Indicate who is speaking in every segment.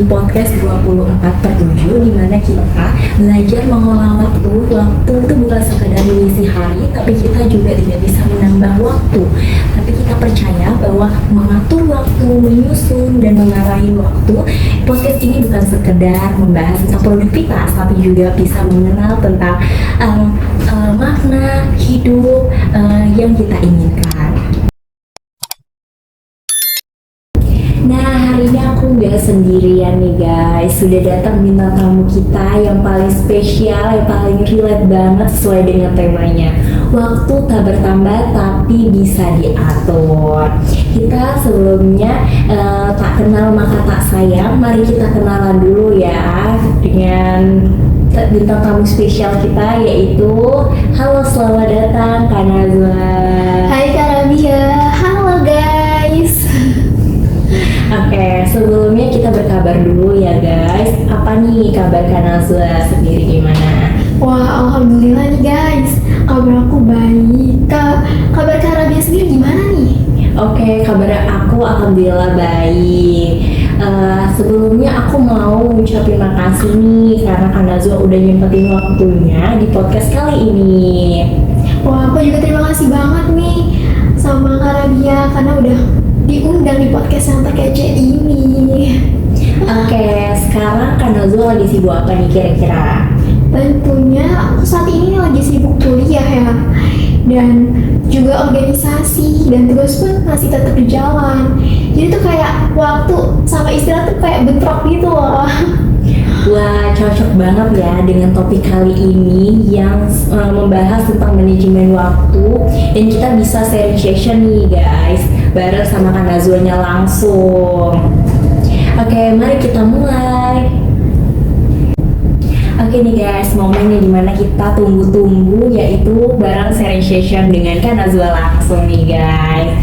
Speaker 1: di podcast 24/7 di mana kita belajar mengolah waktu. Waktu itu bukan sekedar mengisi hari, tapi kita juga tidak bisa menambah waktu. Tapi kita percaya bahwa mengatur waktu, menyusun dan mengarahi waktu, podcast ini bukan sekedar membahas tentang produktivitas, tapi juga bisa mengenal tentang makna hidup yang kita inginkan. Nah, hari ini aku nggak sendirian nih guys. Sudah datang bintang tamu kita yang paling spesial, yang paling relate banget sesuai dengan temanya. Waktu tak bertambah tapi bisa diatur. Kita sebelumnya tak kenal maka tak sayang. Mari kita kenalan dulu ya dengan bintang tamu spesial kita, yaitu halo, selamat datang Kak Nazwa.
Speaker 2: Hai Kak Rabia, halo guys.
Speaker 1: Oke, sebelumnya kita berkabar dulu ya guys. Apa nih kabar Kak Nazwa sendiri gimana?
Speaker 2: Wah, alhamdulillah nih guys, kabar aku baik. Kabar Kak Rabia sendiri gimana nih?
Speaker 1: Oke, kabar aku alhamdulillah baik. Sebelumnya aku mau ucapin makasih nih karena Kak Nazwa udah nyempetin waktunya di podcast kali ini.
Speaker 2: Wah, aku juga terima kasih banget nih sama Kak Rabia karena udah diundang di podcast yang tak kece ini.
Speaker 1: Oke, sekarang Kak Nazwa lagi sibuk apa nih kira-kira?
Speaker 2: Tentunya aku saat ini lagi sibuk kuliah ya, dan juga organisasi dan tugas pun masih tetap berjalan. Jadi tuh kayak waktu sama istirahat tuh kayak bentrok gitu loh.
Speaker 1: Wah, cocok banget ya dengan topik kali ini yang membahas tentang manajemen waktu, dan kita bisa sharing session nih guys bareng sama Kak Nazwanya langsung. Oke, mari kita mulai. Oke nih guys, momennya dimana kita tunggu-tunggu, yaitu bareng sharing session dengan Kak Nazwa langsung nih guys.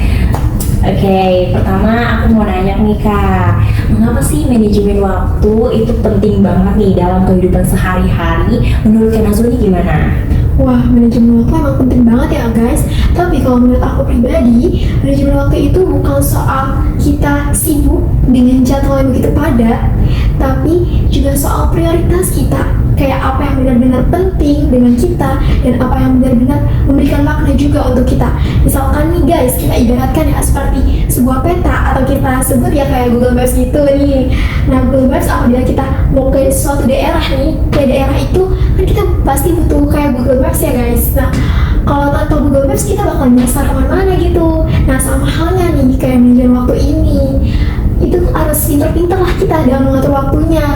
Speaker 1: Oke, pertama aku mau nanya nih Kak, mengapa sih manajemen waktu itu penting banget nih dalam kehidupan sehari-hari? Menurut Kak Nazwa ini gimana?
Speaker 2: Wah, manajemen waktu emang penting banget ya guys. Tapi kalau menurut aku pribadi, manajemen waktu itu bukan soal kita sibuk dengan jadwal yang begitu padat, tapi juga soal prioritas kita. Kayak apa yang benar-benar penting dengan kita dan apa yang benar-benar memberikan makna juga untuk kita. Misalkan nih guys, kita ibaratkan ya seperti sebuah peta, atau kita sebut ya kayak Google Maps gitu nih. Nah, Google Maps apabila kita mau ke suatu daerah nih, ke daerah itu kan kita pasti butuh kayak Google Maps ya guys. Nah, kalau tanpa Google Maps kita bakal nyasar kemana-mana gitu. Nah, sama halnya nih kayak manajemen waktu ini, itu harus pintar-pintar lah kita dalam mengatur waktunya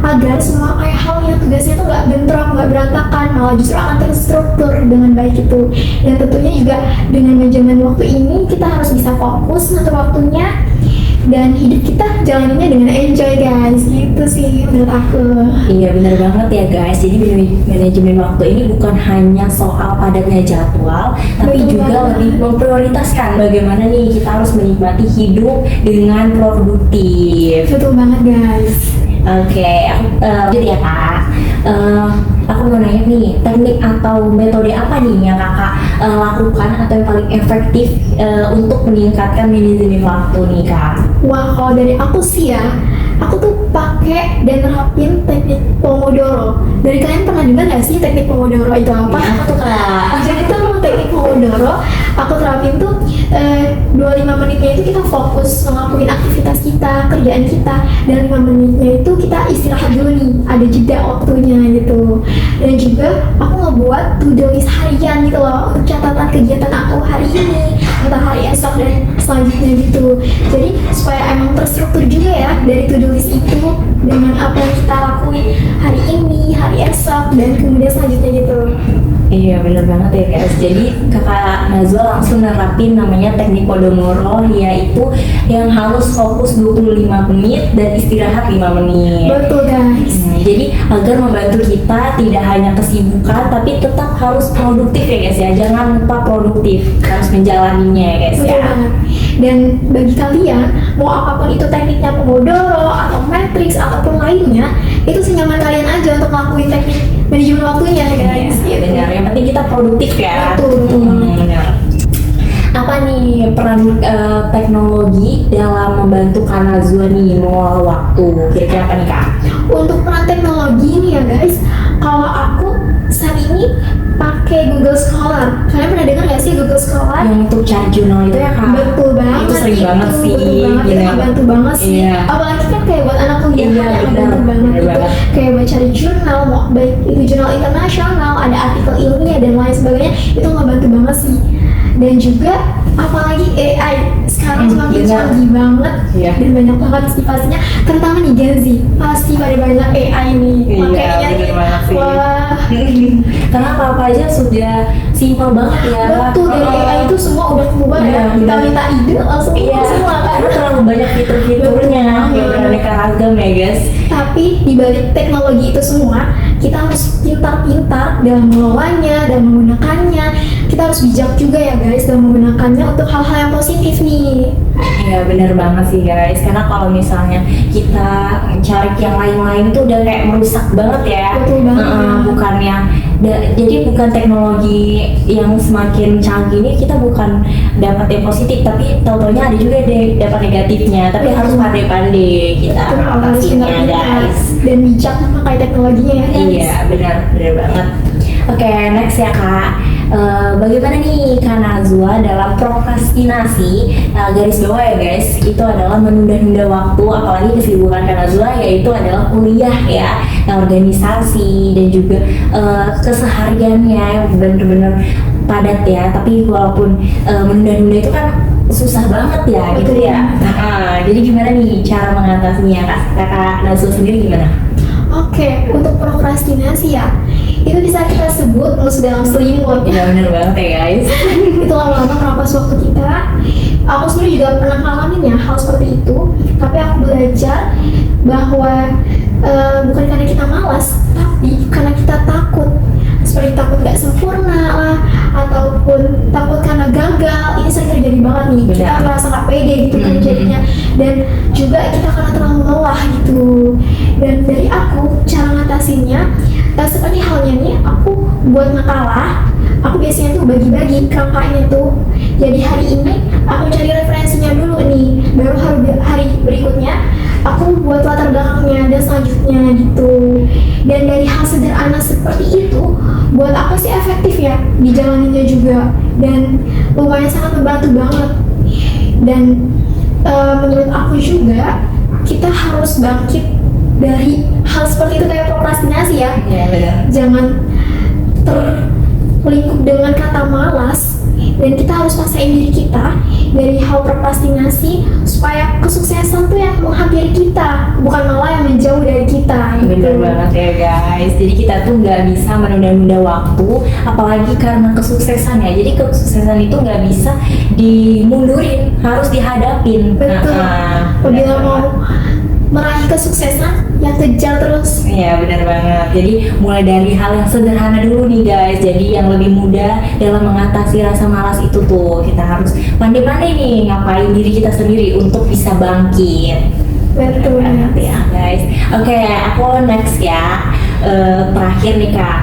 Speaker 2: agar semua kayak halnya tugasnya tuh nggak bentrok, nggak berantakan, malah justru akan terstruktur dengan baik itu. Dan tentunya juga dengan manajemen waktu ini kita harus bisa fokus ngatur waktunya dan hidup kita jalaninnya dengan enjoy guys. Gitu sih menurut aku.
Speaker 1: Iya benar banget ya guys. Jadi manajemen waktu ini bukan hanya soal padatnya jadwal, tapi
Speaker 2: Betul
Speaker 1: juga
Speaker 2: banget.
Speaker 1: lebih memprioritaskan bagaimana nih kita harus menikmati hidup dengan produktif.
Speaker 2: Betul banget guys.
Speaker 1: Oke, aku lanjut ya Kak. Aku mau nanya nih, teknik atau metode apa nih yang Kakak lakukan atau yang paling efektif untuk meningkatkan manajemen waktu nih Kak?
Speaker 2: Wah, kalau dari aku sih ya, aku tuh pakai dan nerapin teknik Pomodoro. Dari kalian pernah dengar nggak sih teknik Pomodoro itu apa?
Speaker 1: Iya, apa tuh Kak?
Speaker 2: Jadi tuh teknik Pomodoro, aku terapin tuh 25 menitnya itu kita fokus ngelakuin aktivitas kita, kerjaan kita, dan 5 menitnya itu kita istirahat dulu nih, ada jeda waktunya gitu. Dan juga aku ngebuat to-do list harian gitu loh, untuk catatan kegiatan aku hari ini, entah hari esok dan selanjutnya gitu. Jadi supaya emang terstruktur juga ya dari to-do list itu dengan apa yang kita lakuin hari ini, hari esok, dan kemudian selanjutnya gitu.
Speaker 1: Iya bener banget ya guys. Jadi Kakak Nazwa langsung nerapin namanya teknik Pomodoro, yaitu yang harus fokus 25 menit dan istirahat 5 menit.
Speaker 2: Betul guys.
Speaker 1: Jadi agar membantu kita tidak hanya kesibukan tapi tetap harus produktif ya guys ya. Jangan lupa produktif, harus menjalaninya ya guys
Speaker 2: Betul
Speaker 1: ya.
Speaker 2: banget. Dan bagi kalian, mau apapun itu tekniknya Pomodoro atau Matrix ataupun lainnya, itu senyaman kalian aja untuk ngelakuin teknik manajemen waktunya ya guys.
Speaker 1: Iya benar. Yang penting kita produktif ya.
Speaker 2: Betul, betul banget.
Speaker 1: Benar. Apa nih peran teknologi dalam membantu Kak Nazwa nih mengelola waktu? Kira-kira apa nih Kak?
Speaker 2: Untuk peran teknologi nih ya guys, kalau aku saat ini pakai Google Scholar. Kalian pernah dengar nggak sih Google Scholar?
Speaker 1: Yang untuk cari jurnal itu ya Kak?
Speaker 2: Betul banget.
Speaker 1: Itu sering banget sih.
Speaker 2: Betul banget, itu
Speaker 1: Iya.
Speaker 2: ngebantu banget sih.
Speaker 1: Iya.
Speaker 2: Apalagi kan kayak buat anak kuliah
Speaker 1: Iya,
Speaker 2: kan
Speaker 1: benar.
Speaker 2: ngebantu banget
Speaker 1: Benar
Speaker 2: gitu.
Speaker 1: banget.
Speaker 2: Kayak buat cari jurnal, mau baik itu jurnal internasional, ada artikel ilmiah dan lain sebagainya, itu ngebantu banget sih. Dan juga apalagi AI sekarang semakin
Speaker 1: benar.
Speaker 2: canggih banget
Speaker 1: Iya.
Speaker 2: dan banyak banget sih pastinya, terutama nih Gen Z pasti pada banyak AI nih
Speaker 1: Iya,
Speaker 2: makanya
Speaker 1: benar banget sih.
Speaker 2: wah
Speaker 1: Karena apa aja sudah simpel banget ya.
Speaker 2: betul, dari AI itu semua udah keluar
Speaker 1: Iya,
Speaker 2: ya, kita
Speaker 1: benar.
Speaker 2: minta ide langsung
Speaker 1: Iya,
Speaker 2: keluar semua kan.
Speaker 1: karena terlalu banyak fitur-fiturnya
Speaker 2: Betul.
Speaker 1: yang beraneka ragam ya guys.
Speaker 2: Tapi di balik teknologi itu semua, kita harus pintar-pintar dalam mengelolanya, dalam menggunakannya. Kita harus bijak juga ya guys dalam menggunakannya untuk hal-hal yang positif nih.
Speaker 1: Iya benar banget sih guys, karena kalau misalnya kita cari yang lain-lain itu udah kayak merusak banget ya.
Speaker 2: Betul banget.
Speaker 1: Bukan yang jadi bukan teknologi yang semakin canggih ini kita bukan dapat yang positif, tapi tau-taunya ada juga deh dapat negatifnya. Tapi
Speaker 2: Betul.
Speaker 1: harus pandai-pandai kita
Speaker 2: Betul, harus
Speaker 1: mengatasinya
Speaker 2: pintar-pintar
Speaker 1: guys.
Speaker 2: dan bijak memakai teknologinya ya guys.
Speaker 1: Iya benar banget. Oke, next ya Kak. Bagaimana nih Kak Nazwa dalam prokrastinasi? Garis bawah ya guys, itu adalah menunda-nunda waktu, apalagi kesibukan Kak Nazwa yaitu adalah kuliah ya, organisasi dan juga kesehariannya yang benar-benar padat ya. Tapi walaupun menunda-nunda itu kan susah banget ya gitu
Speaker 2: Betul.
Speaker 1: ya. Jadi gimana nih cara mengatasinya Kak Nazwa sendiri gimana?
Speaker 2: Oke, untuk prokrastinasi ya, itu bisa kita sebut musuh dalam selimut ya.
Speaker 1: Ya bener banget ya guys.
Speaker 2: Itu lama-lama merampas waktu kita. Aku sendiri juga pernah ngalamin ya hal seperti itu, tapi aku belajar bahwa bukan karena kita malas, tapi karena kita takut. Seperti takut gak sempurna lah, ataupun takut karena gagal. Ini sering terjadi banget nih. Kita
Speaker 1: Benar.
Speaker 2: merasa gak pede gitu kan
Speaker 1: Mhm.
Speaker 2: jadinya, dan juga kita karena terlalu lelah gitu. Dan dari aku cara ngatasinnya, seperti halnya nih, aku buat makalah, aku biasanya tuh bagi-bagi kerangkanya tuh. Jadi hari ini aku cari referensinya dulu nih, baru hari berikutnya aku buat latar belakangnya dan selanjutnya gitu. Dan dari hal sederhana seperti itu, buat aku sih efektif ya dijalaninnya juga, dan lumayan sangat membantu banget. Dan menurut aku juga kita harus bangkit dari hal seperti itu kayak prokrastinasi ya.
Speaker 1: Iya benar.
Speaker 2: Jangan terlingkup dengan kata malas, dan kita harus paksain diri kita dari hal prokrastinasi supaya kesuksesan tuh yang menghampiri kita, bukan malah yang menjauh dari kita gitu.
Speaker 1: Bener banget ya guys. Jadi kita tuh nggak bisa menunda-nunda waktu, apalagi karena kesuksesan ya. Jadi kesuksesan itu nggak bisa dimundurin, harus dihadapin.
Speaker 2: Betul. Apabila mau meraih kesuksesan, ya kejar terus.
Speaker 1: Iya benar banget. Jadi mulai dari hal yang sederhana dulu nih guys. Jadi yang lebih mudah dalam mengatasi rasa malas itu tuh kita harus pandai-pandai nih ngapain diri kita sendiri untuk bisa bangkit.
Speaker 2: Betul.
Speaker 1: Banget ya guys. Oke, aku next ya. Terakhir nih Kak.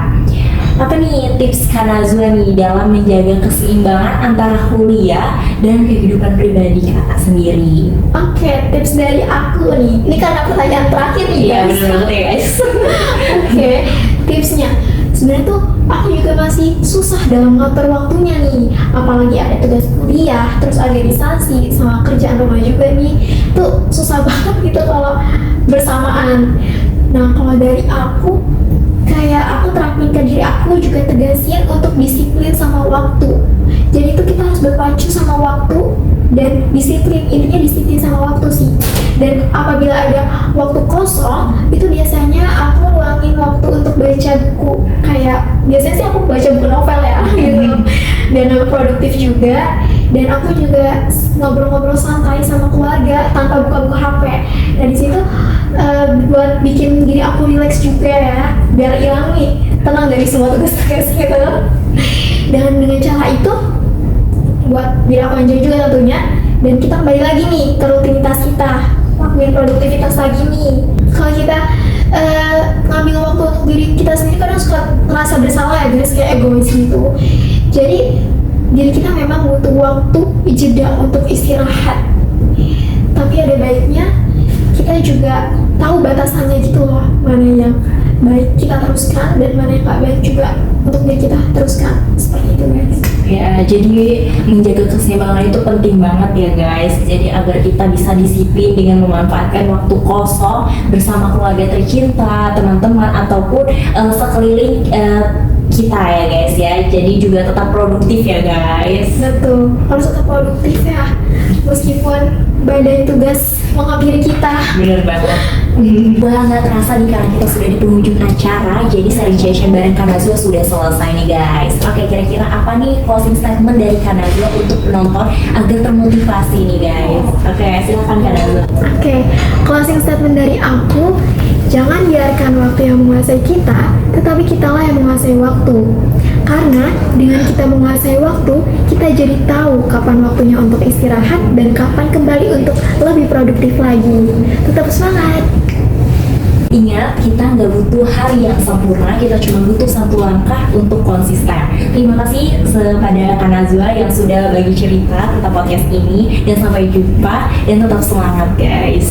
Speaker 1: Apa nih tips Kak Nazwa nih dalam menjaga keseimbangan antara kuliah dan kehidupan pribadi Kakak sendiri?
Speaker 2: Oke, tips dari aku nih. Ini karena pertanyaan terakhir nih
Speaker 1: Iya
Speaker 2: guys.
Speaker 1: bener banget ya guys.
Speaker 2: Oke, tipsnya sebenarnya tuh aku juga masih susah dalam ngatur waktunya nih, apalagi ada tugas kuliah, terus organisasi, sama kerjaan rumah juga nih, tuh susah banget gitu kalau bersamaan. Nah, kalau dari aku, kayak aku terapin ke diri aku juga tegasin untuk disiplin sama waktu. Jadi tuh kita harus berpacu sama waktu dan disiplin, intinya disiplin sama waktu sih. Dan apabila ada waktu kosong, itu biasanya aku luangin waktu untuk baca buku. Kayak biasanya sih aku baca buku novel ya gitu. Dan produktif juga. Dan aku juga ngobrol-ngobrol santai sama keluarga tanpa buka-buka HP. Dan di situ buat bikin diri aku relax juga ya, biar hilang nih tenang dari semua tugas-tugas gitu. Dan dengan cara itu buat diri aku enjoy juga tentunya, dan kita kembali lagi nih ke rutinitas kita, lakuin produktivitas lagi nih. Kalau kita ngambil waktu untuk diri kita sendiri kadang suka ngerasa bersalah ya guys, kayak egois gitu. Jadi diri kita memang butuh waktu jeda untuk istirahat. Tapi ada baiknya kita juga tahu batasannya gitu loh, mana yang baik kita teruskan dan mana yang gak baik juga untuk diri kita teruskan, seperti itu guys.
Speaker 1: Ya, jadi menjaga keseimbangan itu penting banget ya guys. Jadi agar kita bisa disiplin dengan memanfaatkan waktu kosong bersama keluarga tercinta, teman-teman ataupun sekeliling kita ya guys ya. Jadi juga tetap produktif ya guys.
Speaker 2: Betul, harus tetap produktif ya, meskipun badai tugas menghampiri kita.
Speaker 1: Bener banget. Wah, nggak terasa nih karena kita sudah di penghujung acara. Jadi sharing session bareng Kanazua sudah selesai nih guys. Oke, kira-kira apa nih closing statement dari Kanazua untuk penonton agar termotivasi nih guys? Oke, silakan Kanazua.
Speaker 2: Oke, closing statement dari aku, jangan biarkan waktu yang menguasai kita, tetapi kitalah yang menguasai waktu. Karena dengan kita menguasai waktu, kita jadi tahu kapan waktunya untuk istirahat dan kapan kembali untuk lebih produktif lagi. Tetap semangat!
Speaker 1: Ingat, kita nggak butuh hari yang sempurna, kita cuma butuh satu langkah untuk konsisten. Terima kasih kepada Kanazua yang sudah bagi cerita tentang podcast ini, dan sampai jumpa dan tetap semangat guys.